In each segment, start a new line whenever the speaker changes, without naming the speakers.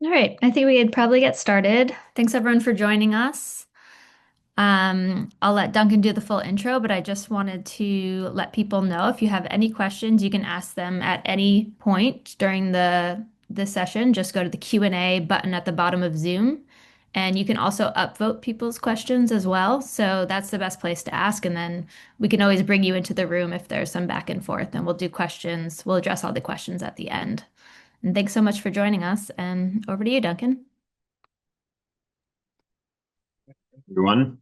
All right, I think we could probably get started. Thanks everyone for joining us. I'll let Duncan do the full intro, but I just wanted to let people know if you have any questions, you can ask them at any point during the session. Just go to the Q&A button at the bottom of Zoom, and you can also upvote people's questions as well. So that's the best place to ask, and then we can always bring you into the room if there's some back and forth, and we'll do questions. We'll address all the questions at the end. And thanks so much for joining us, and over to you, Duncan.
Everyone.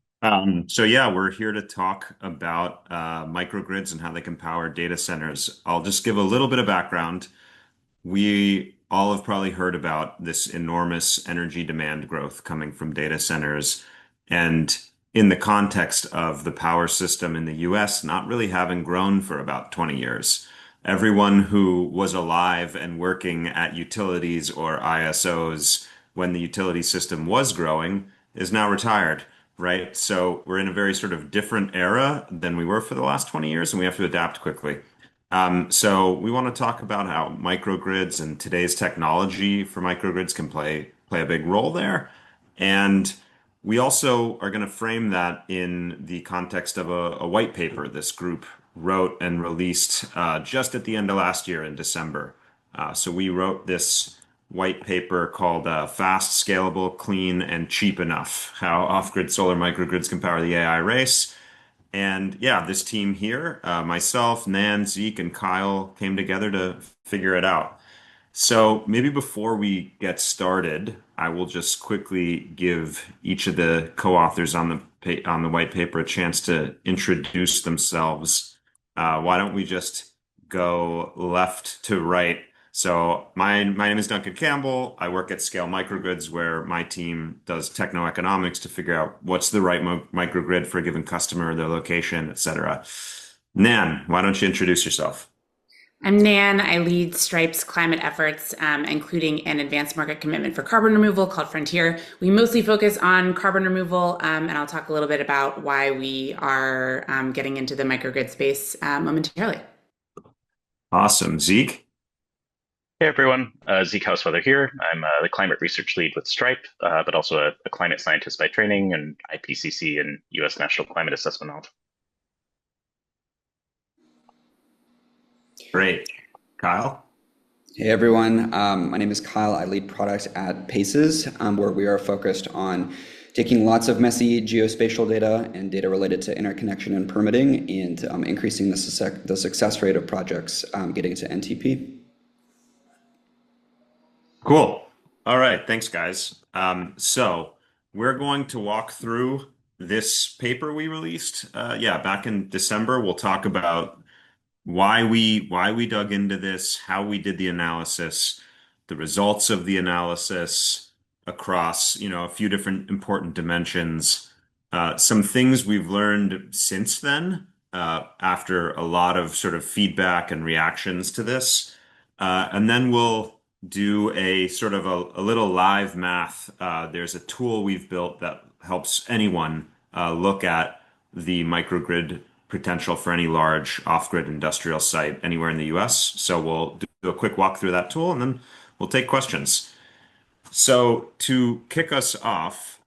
So yeah, we're here to talk about microgrids and how they can power data centers. I'll just give a little bit of background. We all have probably heard about this enormous energy demand growth coming from data centers, and in the context of the power system in the US not really having grown for about 20 years. Everyone who was alive and working at utilities or ISOs when the utility system was growing is now retired, right? So we're in a very sort of different era than we were for the last 20 years, and we have to adapt quickly. So we want to talk about how microgrids and today's technology for microgrids can play a big role there. And we also are going to frame that in the context of a white paper this group wrote and released just at the end of last year in December. So we wrote this white paper called Fast, Scalable, Clean, and Cheap Enough: How Off-Grid Solar Microgrids Can Power the AI Race. And yeah, this team here, myself, Nan, Zeke, and Kyle came together to figure it out. So maybe before we get started, I will just quickly give each of the co-authors on the white paper a chance to introduce themselves. Why don't we just go left to right? So my name is Duncan Campbell. I work at Scale Microgrids, where my team does techno-economics to figure out what's the right microgrid for a given customer, their location, etc. Nan, why don't you introduce yourself?
I'm Nan. I lead Stripe's climate efforts, including an advanced market commitment for carbon removal called Frontier. We mostly focus on carbon removal, and I'll talk a little bit about why we are getting into the microgrid space momentarily.
Awesome. Zeke?
Hey everyone, Zeke Houseweather here. I'm the climate research lead with Stripe, but also a climate scientist by training and IPCC and U.S. National Climate Assessment Office.
Great. Kyle?
Hey everyone, my name is Kyle. I lead product at Paces, where we are focused on taking lots of messy geospatial data and data related to interconnection and permitting and increasing the success rate of projects getting to NTP.
Cool. All right. Thanks, guys. So we're going to walk through this paper we released. Yeah, back in December. We'll talk about why we dug into this, how we did the analysis, the results of the analysis across, a few different important dimensions. Some things we've learned since then, after a lot of sort of feedback and reactions to this. And then we'll do a sort of a little live math. There's a tool we've built that helps anyone look at the microgrid potential for any large off-grid industrial site anywhere in the US. So we'll do a quick walk through that tool and then we'll take questions. So to kick us off,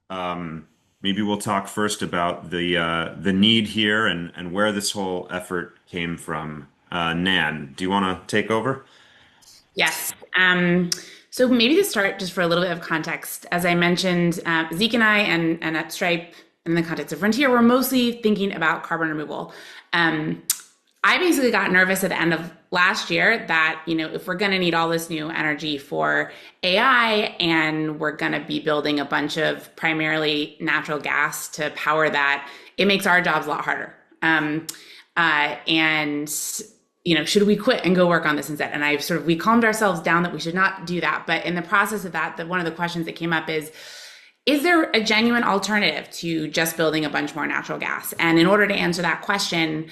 maybe we'll talk first about the need here and where this whole effort came from. Nan, do you want to take over?
Yes. So maybe to start, just for a little bit of context, as I mentioned, Zeke and I and at Stripe, in the context of Frontier, we're mostly thinking about carbon removal. I basically got nervous at the end of last year that, if we're going to need all this new energy for AI and we're going to be building a bunch of primarily natural gas to power that, it makes our jobs a lot harder. And should we quit and go work on this instead? And we calmed ourselves down that we should not do that. But in the process of that, one of the questions that came up is there a genuine alternative to just building a bunch more natural gas? And in order to answer that question,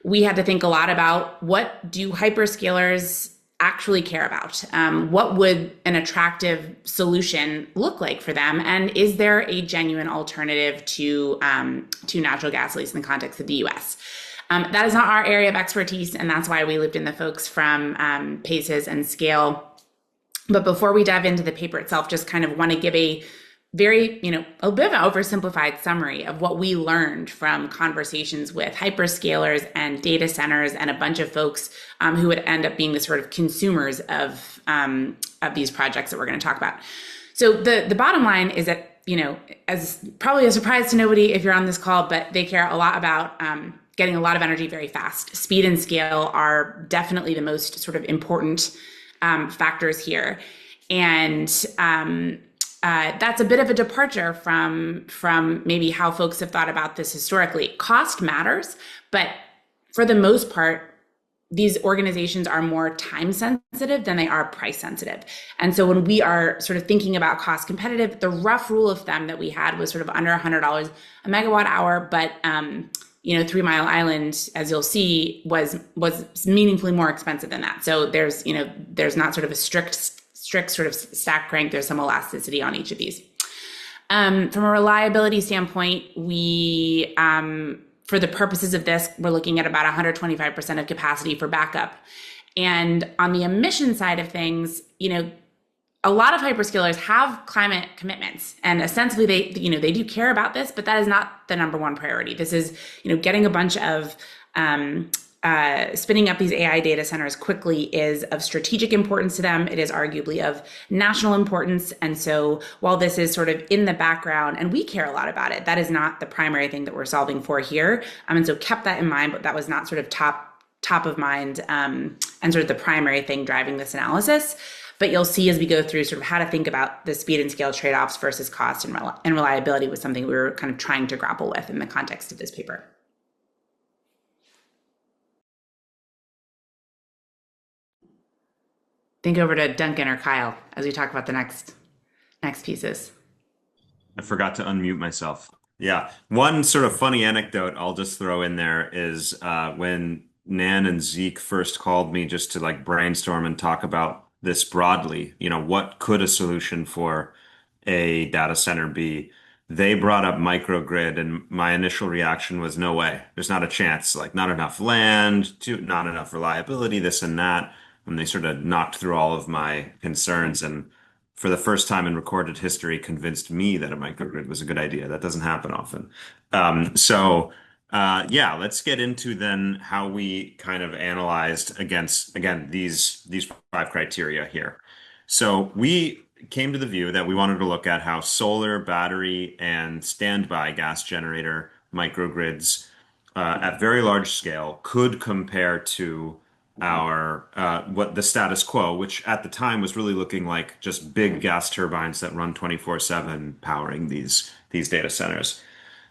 we had to think a lot about, what do hyperscalers actually care about? What would an attractive solution look like for them? And is there a genuine alternative to natural gas, at least in the context of the US? That is not our area of expertise, and that's why we looped in the folks from Paces and Scale. But before we dive into the paper itself, just kind of want to give a very, a bit of an oversimplified summary of what we learned from conversations with hyperscalers and data centers and a bunch of folks who would end up being the sort of consumers of these projects that we're going to talk about. So the bottom line is that, as probably a surprise to nobody if you're on this call, but they care a lot about getting a lot of energy very fast. Speed and scale are definitely the most sort of important factors here. And that's a bit of a departure from maybe how folks have thought about this historically. Cost matters, but for the most part, these organizations are more time sensitive than they are price sensitive. And so when we are sort of thinking about cost competitive, the rough rule of thumb that we had was sort of under $100 a megawatt hour, but 3 Mile Island, as you'll see, was meaningfully more expensive than that. So there's not sort of a strict sort of stack rank. There's some elasticity on each of these. From a reliability standpoint, we, for the purposes of this, we're looking at about 125% of capacity for backup. And on the emission side of things, a lot of hyperscalers have climate commitments, and ostensibly they do care about this, but that is not the number one priority. This is, getting a bunch of spinning up these AI data centers quickly is of strategic importance to them. It is arguably of national importance. And so while this is sort of in the background, and we care a lot about it, that is not the primary thing that we're solving for here. And so kept that in mind, but that was not sort of top of mind and sort of the primary thing driving this analysis. But you'll see as we go through sort of how to think about the speed and scale trade-offs versus cost and reliability was something we were kind of trying to grapple with in the context of this paper. Think over to Duncan or Kyle as we talk about the next pieces.
I forgot to unmute myself. Yeah. One sort of funny anecdote I'll just throw in there is when Nan and Zeke first called me just to like brainstorm and talk about this broadly, what could a solution for a data center be? They brought up microgrid, and my initial reaction was no way. There's not a chance. Like not enough land, not enough reliability, this and that. And they sort of knocked through all of my concerns, and for the first time in recorded history, convinced me that a microgrid was a good idea. That doesn't happen often. Yeah, let's get into then how we kind of analyzed against, again, these 5 criteria here. So we came to the view that we wanted to look at how solar, battery, and standby gas generator microgrids at very large scale could compare to our what the status quo, which at the time was really looking like just big gas turbines that run 24/7 powering these data centers.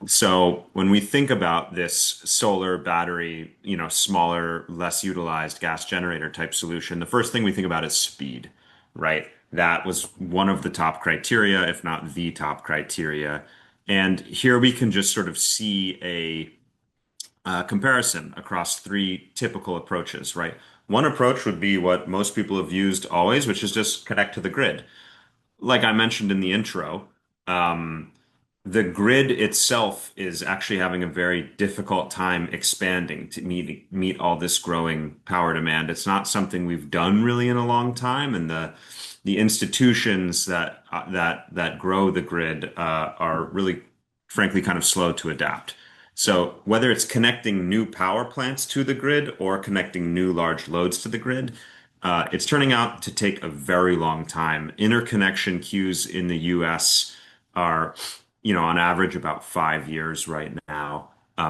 So when we think about this solar battery, smaller, less utilized gas generator type solution, the first thing we think about is speed, right? That was one of the top criteria, if not the top criteria. And here we can just sort of see a comparison across 3 typical approaches, right? One approach would be what most people have used always, which is just connect to the grid. Like I mentioned in the intro, the grid itself is actually having a very difficult time expanding to meet all this growing power demand. It's not something we've done really in a long time, and the institutions that grow the grid are really, frankly, kind of slow to adapt. So whether it's connecting new power plants to the grid or connecting new large loads to the grid, it's turning out to take a very long time. Interconnection queues in the US are, on average about 5 years right now.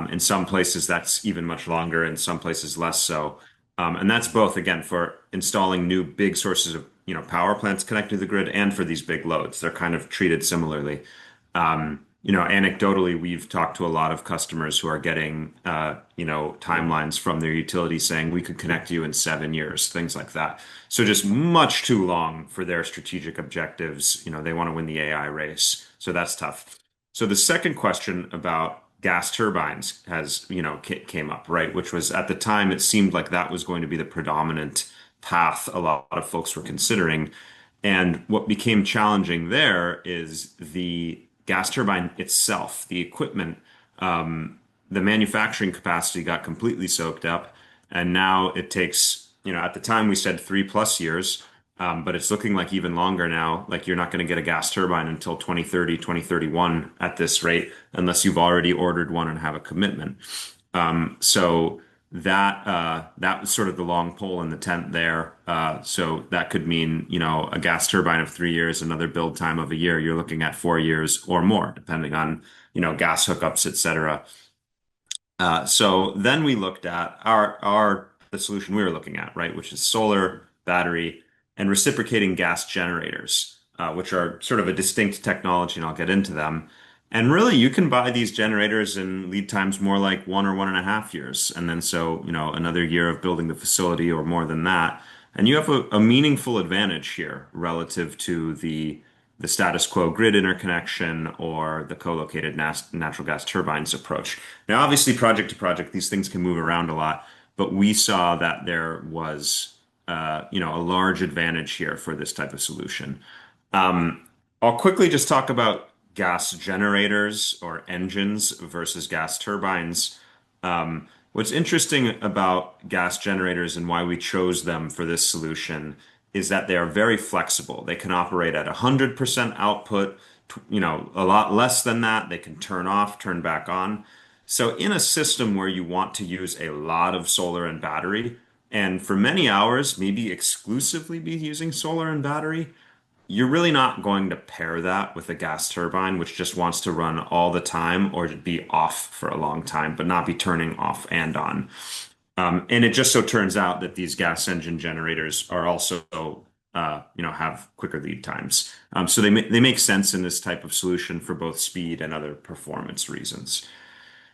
In some places, that's even much longer, in some places less so. And that's both, again, for installing new big sources of, power plants connected to the grid and for these big loads. They're kind of treated similarly. Anecdotally, we've talked to a lot of customers who are getting, timelines from their utility saying we could connect you in 7 years, things like that. So just much too long for their strategic objectives. They want to win the AI race. So that's tough. So the second question about gas turbines has, came up, right? Which was at the time, it seemed like that was going to be the predominant path a lot of folks were considering. And what became challenging there is the gas turbine itself, the equipment, the manufacturing capacity got completely soaked up. And now it takes, at the time we said 3+ years. But it's looking like even longer now. Like you're not going to get a gas turbine until 2030, 2031 at this rate, unless you've already ordered one and have a commitment. So that was sort of the long pole in the tent there. So that could mean, a gas turbine of 3 years, another build time of a year. You're looking at 4 years or more, depending on, gas hookups, et cetera. So then we looked at the solution we were looking at, right, which is solar, battery, and reciprocating gas generators, which are sort of a distinct technology, and I'll get into them. And really, you can buy these generators in lead times more like 1 or 1.5 years, and then so another year of building the facility or more than that, and you have a meaningful advantage here relative to the status quo grid interconnection or the co-located natural gas turbines approach. Now, obviously, project to project, these things can move around a lot, but we saw that there was, a large advantage here for this type of solution. I'll quickly just talk about gas generators or engines versus gas turbines. What's interesting about gas generators and why we chose them for this solution is that they are very flexible. They can operate at 100% output, a lot less than that. They can turn off, turn back on. So in a system where you want to use a lot of solar and battery, and for many hours, maybe exclusively be using solar and battery, you're really not going to pair that with a gas turbine, which just wants to run all the time or to be off for a long time, but not be turning off and on. And it just so turns out that these gas engine generators are also, have quicker lead times. So they make sense in this type of solution for both speed and other performance reasons.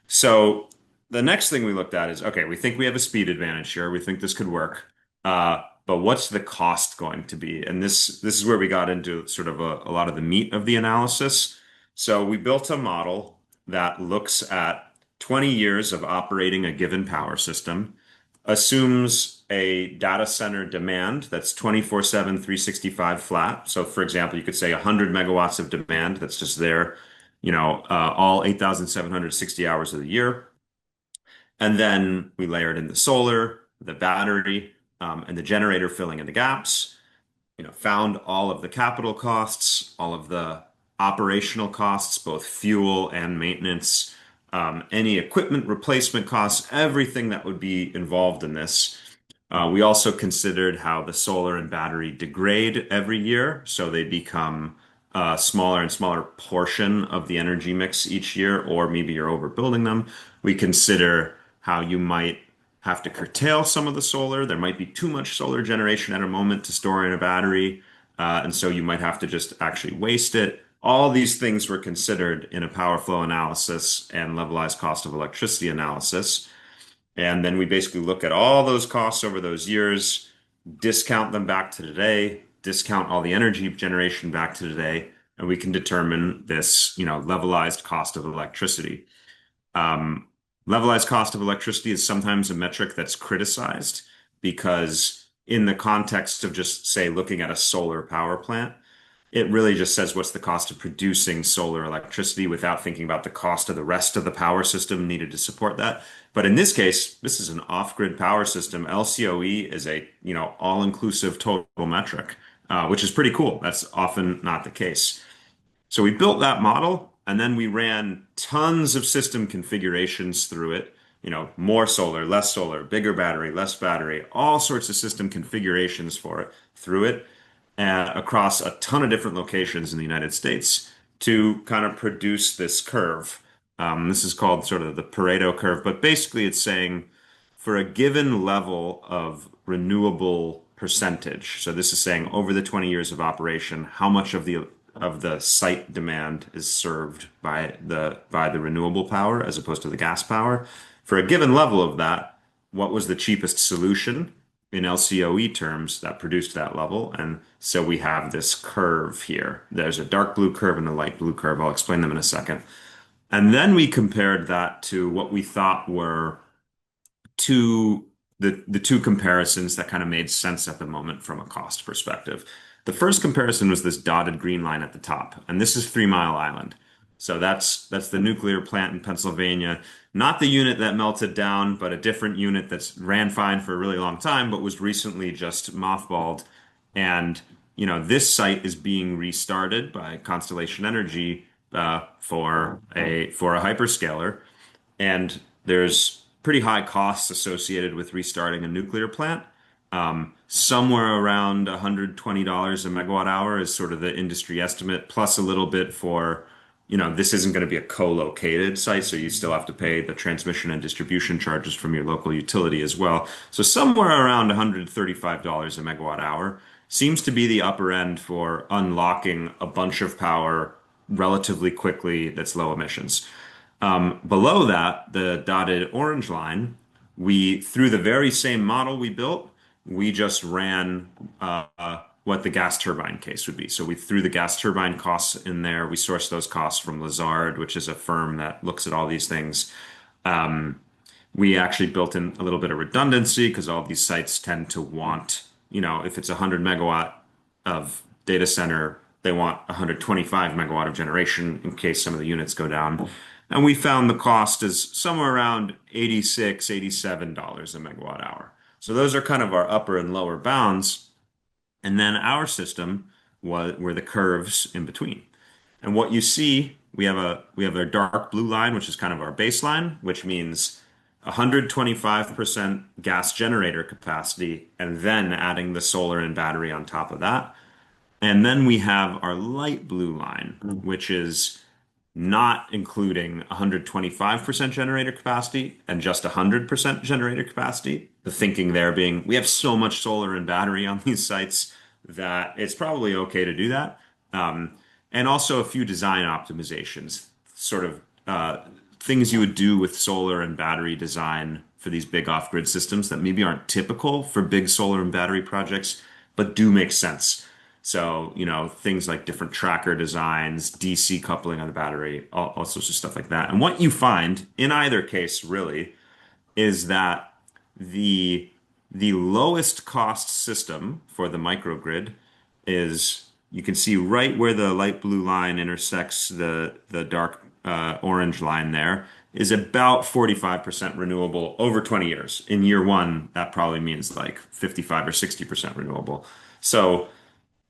So the next thing we looked at is, okay, we think we have a speed advantage here. We think this could work. But what's the cost going to be? And this is where we got into sort of a lot of the meat of the analysis. So we built a model that looks at 20 years of operating a given power system, assumes a data center demand that's 24/7, 365 flat. So for example, you could say 100 megawatts of demand that's just there, all 8,760 hours of the year. And then we layered in the solar, the battery, and the generator filling in the gaps, found all of the capital costs, all of the operational costs, both fuel and maintenance, any equipment replacement costs, everything that would be involved in this. We also considered how the solar and battery degrade every year, so they become a smaller and smaller portion of the energy mix each year, or maybe you're overbuilding them. We consider how you might have to curtail some of the solar. There might be too much solar generation at a moment to store in a battery, and so you might have to just actually waste it. All these things were considered in a power flow analysis and levelized cost of electricity analysis. And then we basically look at all those costs over those years, discount them back to today, discount all the energy generation back to today, and we can determine this, levelized cost of electricity. Levelized cost of electricity is sometimes a metric that's criticized because in the context of just, say, looking at a solar power plant, it really just says what's the cost of producing solar electricity without thinking about the cost of the rest of the power system needed to support that. But in this case, this is an off-grid power system. LCOE is a, all-inclusive total metric, which is pretty cool. That's often not the case. So we built that model and then we ran tons of system configurations through it, more solar, bigger battery, less battery, all sorts of system configurations for it through it across a ton of different locations in the United States to kind of produce this curve. This is called sort of the Pareto curve, but basically it's saying for a given level of renewable percentage. So this is saying over the 20 years of operation, how much of the site demand is served by the renewable power as opposed to the gas power. For a given level of that, what was the cheapest solution in LCOE terms that produced that level? And so we have this curve here. There's a dark blue curve and a light blue curve. I'll explain them in a second. And then we compared that to what we thought were the two comparisons that kind of made sense at the moment from a cost perspective. The first comparison was this dotted green line at the top, and this is 3 Mile Island. So that's the nuclear plant in Pennsylvania, not the unit that melted down, but a different unit that's ran fine for a really long time, but was recently just mothballed. And this site is being restarted by Constellation Energy for a hyperscaler, and there's pretty high costs associated with restarting a nuclear plant. Somewhere around $120 a megawatt hour is sort of the industry estimate, plus a little bit for, this isn't going to be a co-located site, so you still have to pay the transmission and distribution charges from your local utility as well. So somewhere around $135 a megawatt hour seems to be the upper end for unlocking a bunch of power relatively quickly that's low emissions. Below that, the dotted orange line, through the very same model we built, we just ran what the gas turbine case would be. So we threw the gas turbine costs in there. We sourced those costs from Lazard, which is a firm that looks at all these things. We actually built in a little bit of redundancy because all these sites tend to want, if it's 100 megawatt of data center, they want 125 megawatt of generation in case some of the units go down. And we found the cost is somewhere around $86, $87 a megawatt hour. So those are kind of our upper and lower bounds. And then our system were the curves in between. And what you see, we have a dark blue line, which is kind of our baseline, which means 125% gas generator capacity, and then adding the solar and battery on top of that. And then we have our light blue line, which is not including 125% generator capacity and just 100% generator capacity. The thinking there being we have so much solar and battery on these sites that it's probably okay to do that. And also a few design optimizations, sort of things you would do with solar and battery design for these big off-grid systems that maybe aren't typical for big solar and battery projects, but do make sense. So, things like different tracker designs, DC coupling on the battery, all sorts of stuff like that. And what you find in either case really is that the the lowest cost system for the microgrid is you can see right where the light blue line intersects the dark orange line there is about 45% renewable over 20 years. In year one, that probably means like 55 or 60% renewable. So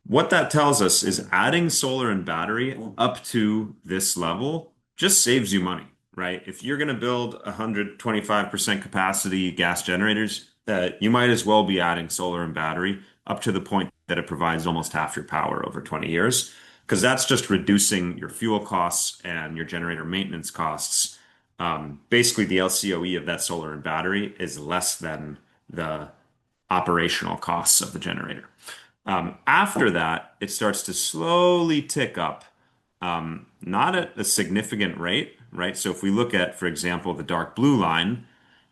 what that tells us is adding solar and battery up to this level just saves you money, right? If you're going to build 125% capacity gas generators, you might as well be adding solar and battery up to the point that it provides almost half your power over 20 years, because that's just reducing your fuel costs and your generator maintenance costs. Basically, the LCOE of that solar and battery is less than the operational costs of the generator. After that, it starts to slowly tick up, not at a significant rate, right? So if we look at, for example, the dark blue line,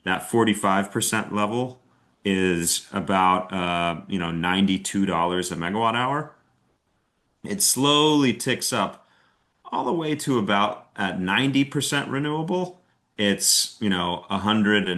that 45% level is about $92 a megawatt hour. It slowly ticks up all the way to about at 90% renewable. It's, 107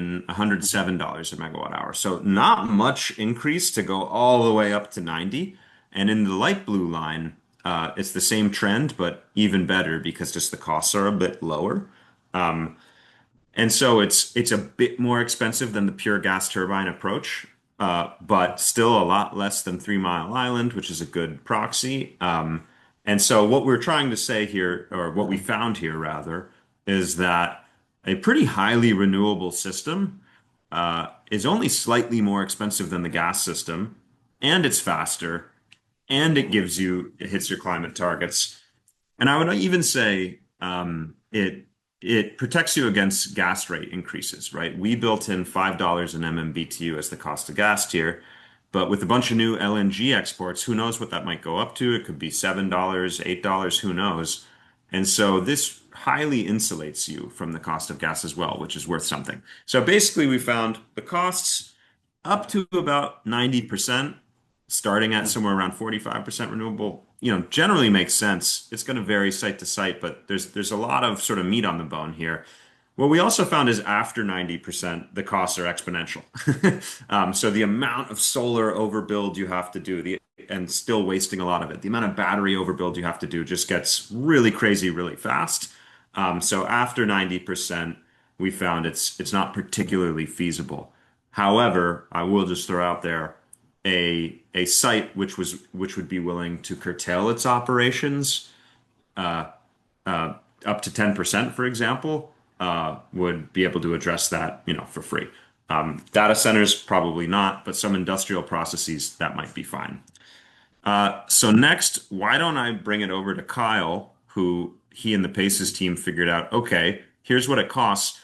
a megawatt hour. So not much increase to go all the way up to 90. And in the light blue line, it's the same trend, but even better because just the costs are a bit lower. And so it's a bit more expensive than the pure gas turbine approach, but still a lot less than 3 Mile Island, which is a good proxy. And so what we're trying to say here, or what we found here rather, is that a pretty highly renewable system is only slightly more expensive than the gas system, and it's faster, and it hits your climate targets. And I would even say it protects you against gas rate increases, right? We built in $5 an MMBTU as the cost of gas tier, but with a bunch of new LNG exports, who knows what that might go up to? It could be $7, $8, who knows? And so this highly insulates you from the cost of gas as well, which is worth something. So basically, we found the costs up to about 90%, starting at somewhere around 45% renewable, generally makes sense. It's going to vary site to site, but there's a lot of sort of meat on the bone here. What we also found is after 90%, the costs are exponential. So the amount of solar overbuild you have to do, and still wasting a lot of it, the amount of battery overbuild you have to do just gets really crazy really fast. So after 90%, we found it's not particularly feasible. However, I will just throw out there, a site which would be willing to curtail its operations uh, up to 10%, for example, would be able to address that, for free. Data centers, probably not, but some industrial processes, that might be fine. So next, why don't I bring it over to Kyle, who he and the Paces team figured out, okay, here's what it costs,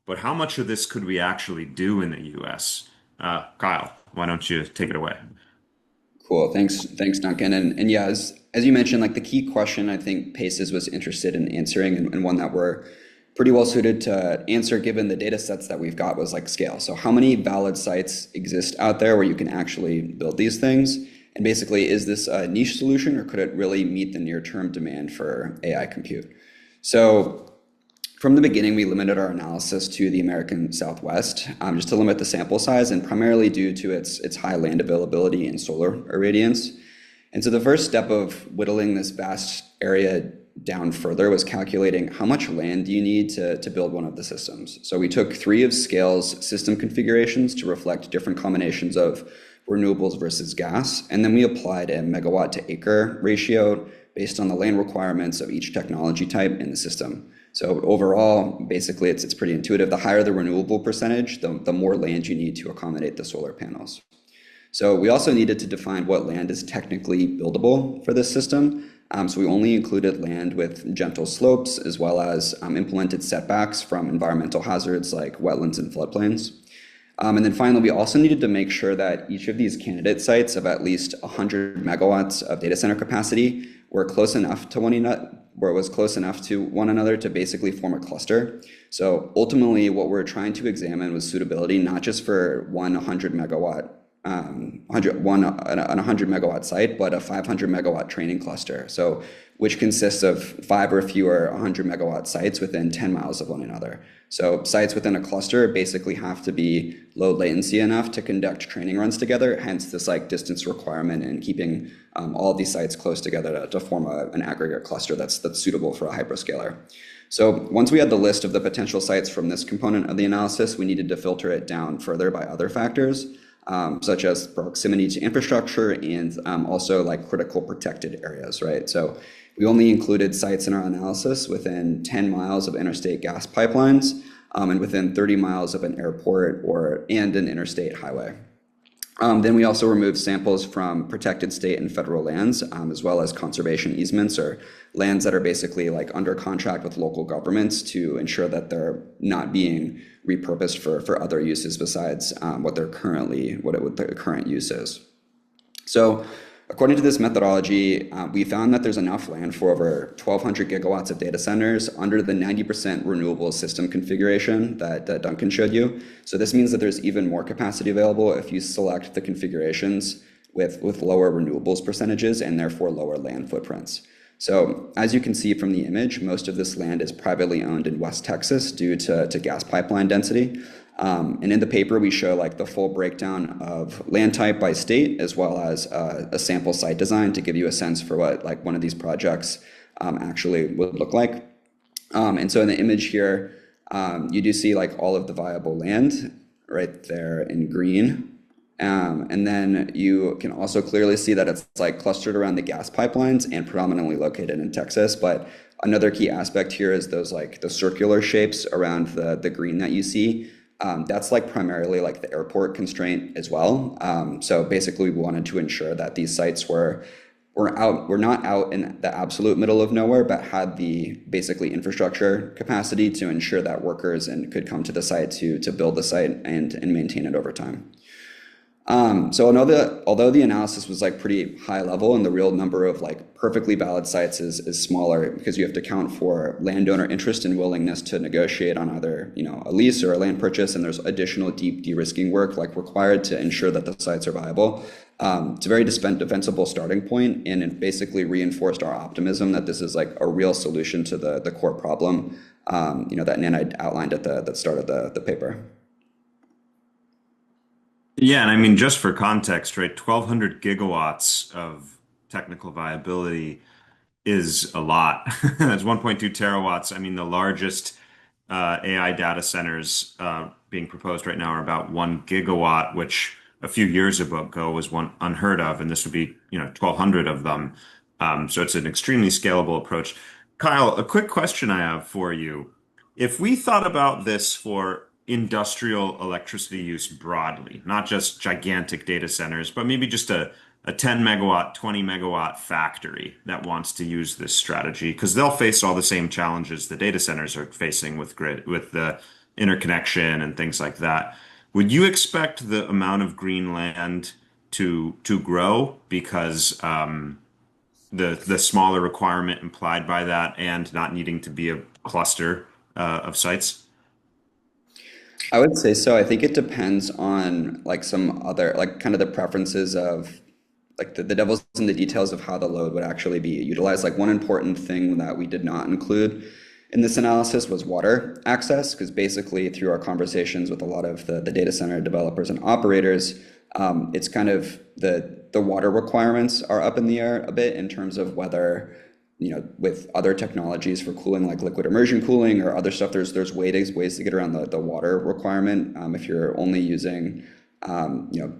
but how much of this could we actually do in the US? Kyle, why don't you take it away?
Cool. Thanks, Duncan. And yeah, as you mentioned, like the key question I think Paces was interested in answering, and one that we're pretty well suited to answer given the data sets that we've got, was like scale. So how many valid sites exist out there where you can actually build these things? And basically, is this a niche solution, or could it really meet the near-term demand for AI compute? So from the beginning, we limited our analysis to the American Southwest, just to limit the sample size, and primarily due to its high land availability and solar irradiance. And so the first step of whittling this vast area down further was calculating how much land do you need to build one of the systems. So we took 3 of Scale's system configurations to reflect different combinations of renewables versus gas, and then we applied a megawatt to acre ratio based on the land requirements of each technology type in the system. So overall, basically, it's pretty intuitive. The higher the renewable percentage, the more land you need to accommodate the solar panels. So we also needed to define what land is technically buildable for this system. So we only included land with gentle slopes, as well as implemented setbacks from environmental hazards like wetlands and floodplains. And then finally, we also needed to make sure that each of these candidate sites of at least 100 megawatts of data center capacity were close enough to one another, where it was close enough to one another to basically form a cluster. So ultimately, what we're trying to examine was suitability, not just for one 100 megawatt, 100 megawatt site, but a 500 megawatt training cluster. So which consists of 5 or fewer 100 megawatt sites within 10 miles of one another. So sites within a cluster basically have to be low latency enough to conduct training runs together, hence this like distance requirement and keeping all of these sites close together to form an aggregate cluster that's suitable for a hyperscaler. So once we had the list of the potential sites from this component of the analysis, we needed to filter it down further by other factors, such as proximity to infrastructure and also like critical protected areas, right? So we only included sites in our analysis within 10 miles of interstate gas pipelines and within 30 miles of an airport and an interstate highway. Then we also removed samples from protected state and federal lands, as well as conservation easements, or lands that are basically like under contract with local governments to ensure that they're not being repurposed for other uses besides what the current use is. So according to this methodology, we found that there's enough land for over 1,200 gigawatts of data centers under the 90% renewable system configuration that Duncan showed you. So this means that there's even more capacity available if you select the configurations with lower renewables percentages and therefore lower land footprints. So as you can see from the image, most of this land is privately owned in West Texas due to gas pipeline density. And in the paper, we show like the full breakdown of land type by state, as well as a sample site design to give you a sense for what like one of these projects actually would look like. And so in the image here, you do see like all of the viable land right there in green. And then you can also clearly see that it's like clustered around the gas pipelines and predominantly located in Texas. But another key aspect here is those like the circular shapes around the green that you see. That's like primarily like the airport constraint as well. So basically we wanted to ensure that these sites were not out in the absolute middle of nowhere, but had the basically infrastructure capacity to ensure that workers could come to the site to build the site and maintain it over time. So although the analysis was like pretty high level and the real number of like perfectly valid sites is smaller because you have to account for landowner interest and willingness to negotiate on either, a lease or a land purchase, and there's additional deep de-risking work like required to ensure that the sites are viable. It's a very defensible starting point, and it basically reinforced our optimism that this is like a real solution to the core problem, that Nan outlined at the start of the paper.
Yeah, and I mean, just for context, right, 1,200 gigawatts of technical viability is a lot. That's 1.2 terawatts. I mean, the largest AI data centers being proposed right now are about 1 gigawatt, which a few years ago was one unheard of, and this would be, 1,200 of them. So it's an extremely scalable approach. Kyle, a quick question I have for you. If we thought about this for industrial electricity use broadly, not just gigantic data centers, but maybe just a 10 megawatt, 20 megawatt factory that wants to use this strategy, because they'll face all the same challenges the data centers are facing with the interconnection and things like that. Would you expect the amount of green land to grow because the smaller requirement implied by that and not needing to be a cluster of sites?
I would say so. I think it depends on like some other, like kind of the preferences of like the devil's in the details of how the load would actually be utilized. Like one important thing that we did not include in this analysis was water access, because basically through our conversations with a lot of the data center developers and operators, it's kind of the water requirements are up in the air a bit in terms of whether, with other technologies for cooling, like liquid immersion cooling or other stuff, there's ways to get around the water requirement. If you're only using,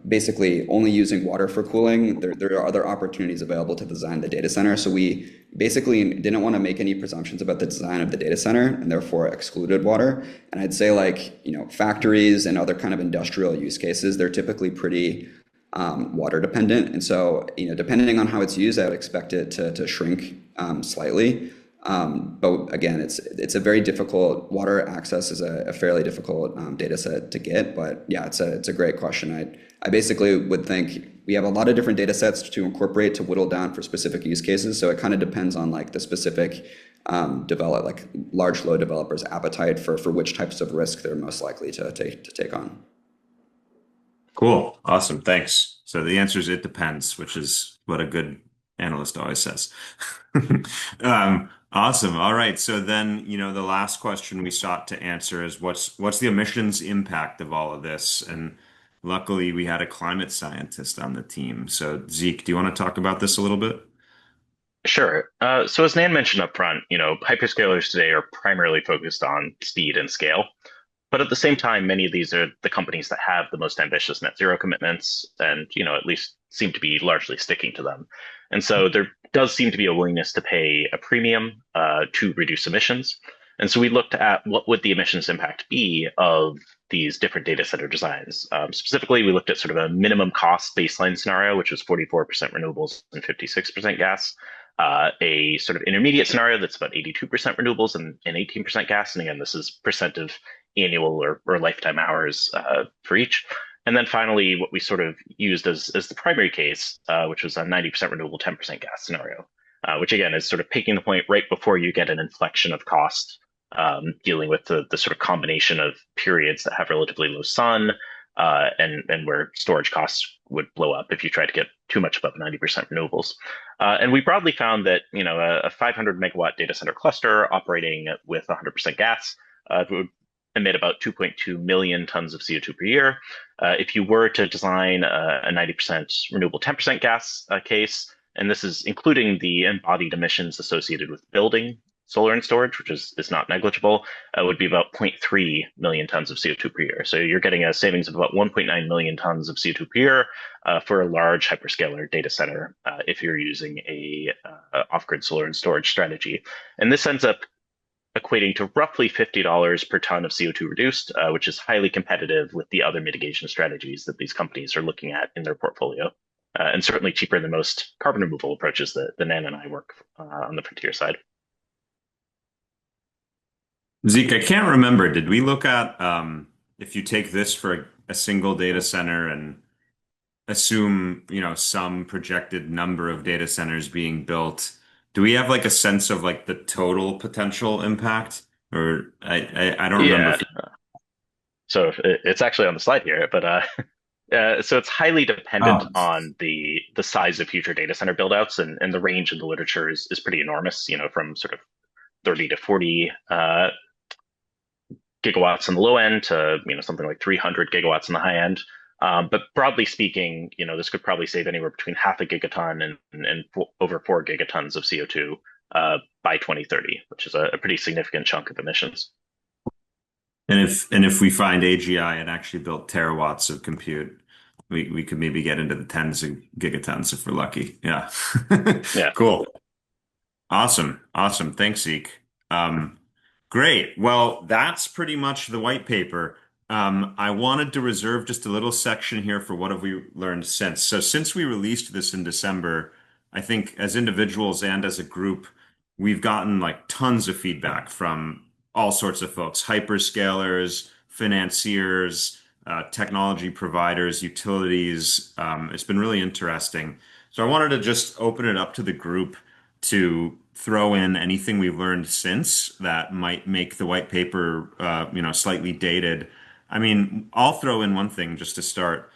basically only using water for cooling, there are other opportunities available to design the data center. So we basically didn't want to make any presumptions about the design of the data center and therefore excluded water. And I'd say like, factories and other kind of industrial use cases, they're typically pretty water dependent. And so, depending on how it's used, I would expect it to shrink slightly. But again, it's a very difficult, water access is a fairly difficult data set to get. But yeah, it's a great question. I basically would think we have a lot of different data sets to incorporate to whittle down for specific use cases. So it kind of depends on like the specific like large load developers' appetite for which types of risk they're most likely to take on.
Cool. Awesome. Thanks. So the answer is it depends, which is what a good analyst always says. Awesome. All right. So then, the last question we sought to answer is what's the emissions impact of all of this? And luckily we had a climate scientist on the team. So Zeke, do you want to talk about this a little bit?
Sure. So as Nan mentioned up front, hyperscalers today are primarily focused on speed and scale. But at the same time, many of these are the companies that have the most ambitious net zero commitments and, at least seem to be largely sticking to them. And so there does seem to be a willingness to pay a premium to reduce emissions. And so we looked at what would the emissions impact be of these different data center designs. Specifically, we looked at sort of a minimum cost baseline scenario, which was 44% renewables and 56% gas. A sort of intermediate scenario that's about 82% renewables and 18% gas. And again, this is percent of annual or lifetime hours for each. And then finally, what we sort of used as the primary case, which was a 90% renewable, 10% gas scenario, which again is sort of picking the point right before you get an inflection of cost, dealing with the sort of combination of periods that have relatively low sun and where storage costs would blow up if you try to get too much above 90% renewables. And we broadly found that a 500 megawatt data center cluster operating with 100% gas would emit about 2.2 million tons of CO2 per year. If you were to design a 90% renewable 10% gas case, and this is including the embodied emissions associated with building solar and storage, which is not negligible, would be about 0.3 million tons of CO2 per year. So you're getting a savings of about 1.9 million tons of CO2 per year for a large hyperscaler data center if you're using a off-grid solar and storage strategy. And this ends up equating to roughly $50 per ton of CO2 reduced, which is highly competitive with the other mitigation strategies that these companies are looking at in their portfolio, and certainly cheaper than most carbon removal approaches that Nan and I work on the Frontier side.
Zeke, I can't remember. Did we look at if you take this for a single data center and assume, some projected number of data centers being built, do we have like a sense of like the total potential impact? Or I don't remember
Yeah,
if
so it's actually on the slide here, but so it's highly dependent
oh,
on the size of future data center buildouts, and the range in the literature is pretty enormous, from sort of 30 to 40 gigawatts on the low end to something like 300 gigawatts on the high end. But broadly speaking, this could probably save anywhere between half a gigaton and over 4 gigatons of CO2 by 2030, which is a pretty significant chunk of emissions.
and if we find AGI, it actually built terawatts of compute. we could maybe get into the tens of gigatons if we're lucky. Yeah.
Yeah.
Cool. Awesome. Awesome. Thanks, Zeke. Um, Great. Well, that's pretty much the white paper. I wanted to reserve just a little section here for what have we learned since. So since we released this in December, I think as individuals and as a group, we've gotten like tons of feedback from all sorts of folks, hyperscalers, financiers, technology providers, utilities. It's been really interesting. So I wanted to just open it up to the group to throw in anything we've learned since that might make the white paper, slightly dated. I mean, I'll throw in one thing just to start.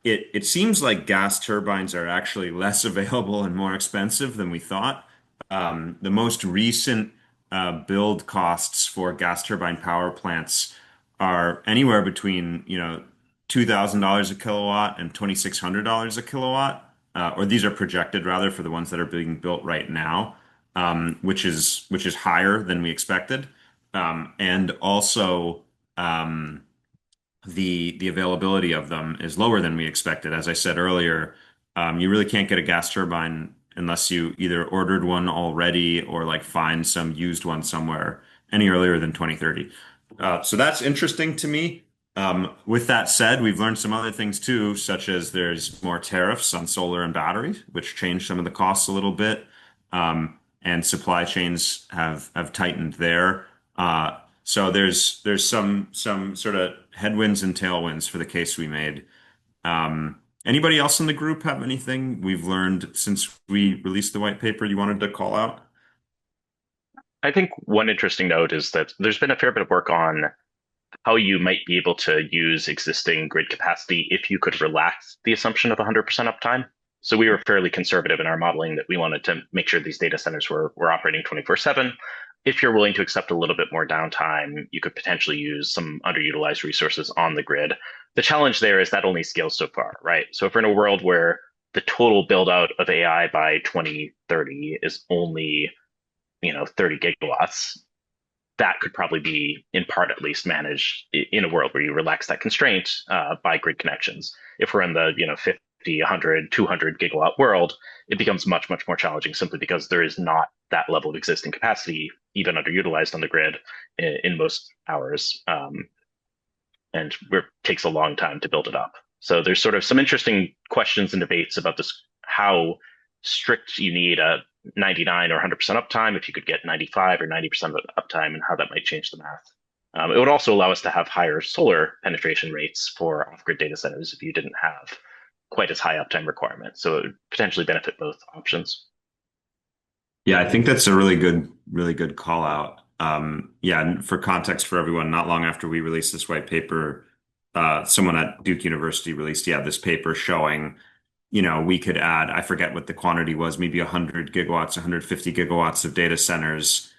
It seems like gas turbines are actually less available and more expensive than we thought. The most recent build costs for gas turbine power plants are anywhere between, $2,000 a kilowatt and $2,600 a kilowatt. Or these are projected rather for the ones that are being built right now, which is higher than we expected. And also, the availability of them is lower than we expected. As I said earlier, you really can't get a gas turbine unless you either ordered one already or like find some used one somewhere any earlier than 2030. So that's interesting to me. With that said, we've learned some other things too, such as there's more tariffs on solar and batteries, which change some of the costs a little bit. And supply chains have tightened there. So there's some sort of headwinds and tailwinds for the case we made. Anybody else in the group have anything we've learned since we released the white paper you wanted to call out?
I think one interesting note is that there's been a fair bit of work on how you might be able to use existing grid capacity if you could relax the assumption of 100% uptime. So we were fairly conservative in our modeling that we wanted to make sure these data centers were operating 24/7. If you're willing to accept a little bit more downtime, you could potentially use some underutilized resources on the grid. The challenge there is that only scales so far, right? So if we're in a world where the total build out of AI by 2030 is only 30 gigawatts, that could probably be in part at least managed in a world where you relax that constraint by grid connections. If we're in the 50, 100, 200 gigawatt world, it becomes much, much more challenging simply because there is not that level of existing capacity, even underutilized on the grid in most hours. And it takes a long time to build it up. So there's sort of some interesting questions and debates about this, how strict you need a 99 or 100% uptime, if you could get 95 or 90% uptime, and how that might change the math. It would also allow us to have higher solar penetration rates for off-grid data centers if you didn't have quite as high uptime requirements. So it would potentially benefit both options.
Yeah, I think that's a really good call out. Yeah, and for context for everyone, not long after we released this white paper, someone at Duke University released, this paper showing, we could add, I forget what the quantity was, maybe 100 gigawatts, 150 gigawatts of data centers,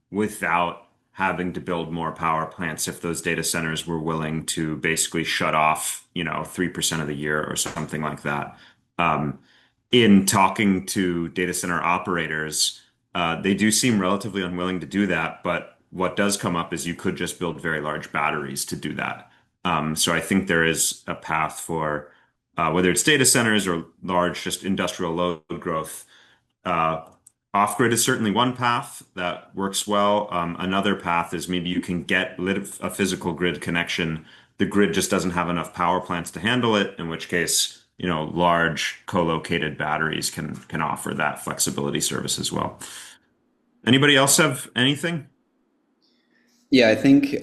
without having to build more power plants if those data centers were willing to basically shut off, 3% of the year or something like that. In talking to data center operators, they do seem relatively unwilling to do that, but what does come up is you could just build very large batteries to do that. So I think there is a path for whether it's data centers or large just industrial load growth. Off-grid is certainly one path that works well. Another path is maybe you can get a physical grid connection. The grid just doesn't have enough power plants to handle it, in which case, large co-located batteries can offer that flexibility service as well. Anybody else have anything?
Yeah, I think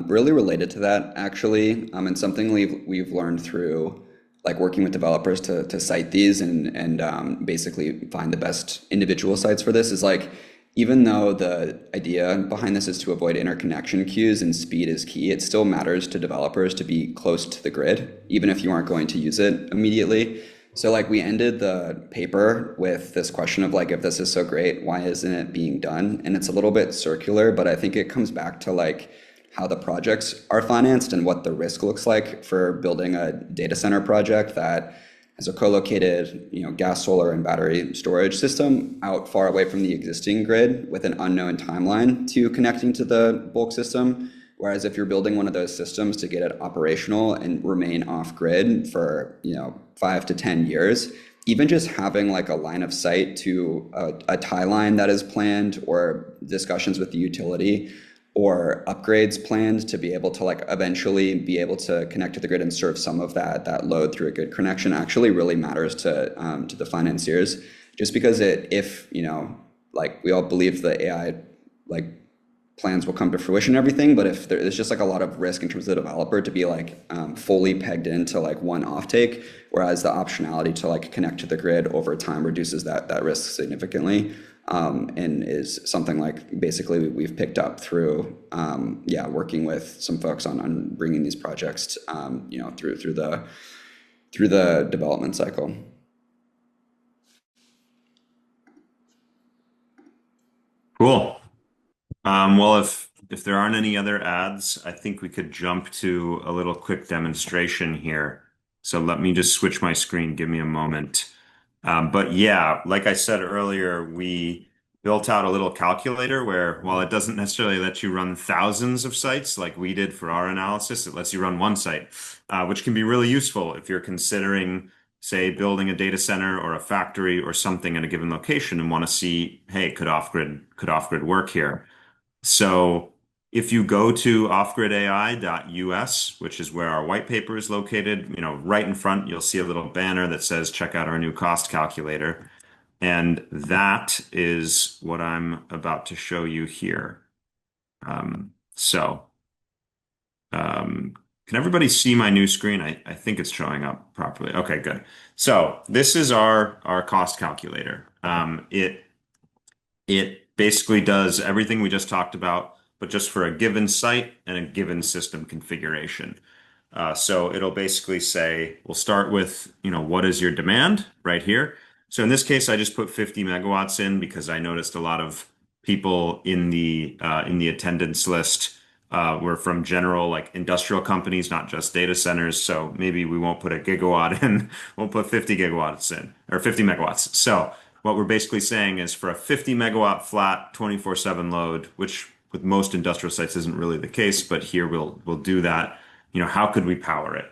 really related to that actually, and something we've learned through like working with developers to cite these and basically find the best individual sites for this is like, even though the idea behind this is to avoid interconnection queues and speed is key, it still matters to developers to be close to the grid, even if you aren't going to use it immediately. So like we ended the paper with this question of like, if this is so great, why isn't it being done? And it's a little bit circular, but I think it comes back to like how the projects are financed and what the risk looks like for building a data center project that has a co-located, gas, solar, and battery storage system out far away from the existing grid with an unknown timeline to connecting to the bulk system. Whereas if you're building one of those systems to get it operational and remain off grid for, 5 to 10 years, even just having like a line of sight to a tie line that is planned, or discussions with the utility, or upgrades planned to be able to like eventually be able to connect to the grid and serve some of that load through a good connection, actually really matters to the financiers. Just because if like we all believe the AI like plans will come to fruition and everything, but if there's just like a lot of risk in terms of the developer to be like fully pegged into like one offtake, whereas the optionality to like connect to the grid over time reduces that risk significantly, and is something like basically we've picked up through working with some folks on bringing these projects through the development cycle.
Cool. Well, if there aren't any other ads, I think we could jump to a little quick demonstration here. So let me just switch my screen. Give me a moment. But yeah, like I said earlier, we built out a little calculator where, while it doesn't necessarily let you run thousands of sites like we did for our analysis, it lets you run one site, which can be really useful if you're considering, say, building a data center or a factory or something at a given location and want to see, hey, could off-grid work here? So if you go to offgridai.us, which is where our white paper is located, right in front, you'll see a little banner that says, check out our new cost calculator. And that is what I'm about to show you here. So, can everybody see my new screen? I think it's showing up properly. Okay, good. So this is our cost calculator. It basically does everything we just talked about, but just for a given site and a given system configuration. So it'll basically say, we'll start with, what is your demand right here? So in this case, I just put 50 megawatts in because I noticed a lot of people in the attendance list were from general like industrial companies, not just data centers. So maybe we won't put a gigawatt in, we'll put 50 gigawatts in, or 50 megawatts. So what we're basically saying is for a 50 megawatt flat 24/7 load, which with most industrial sites isn't really the case, but here we'll do that. How could we power it?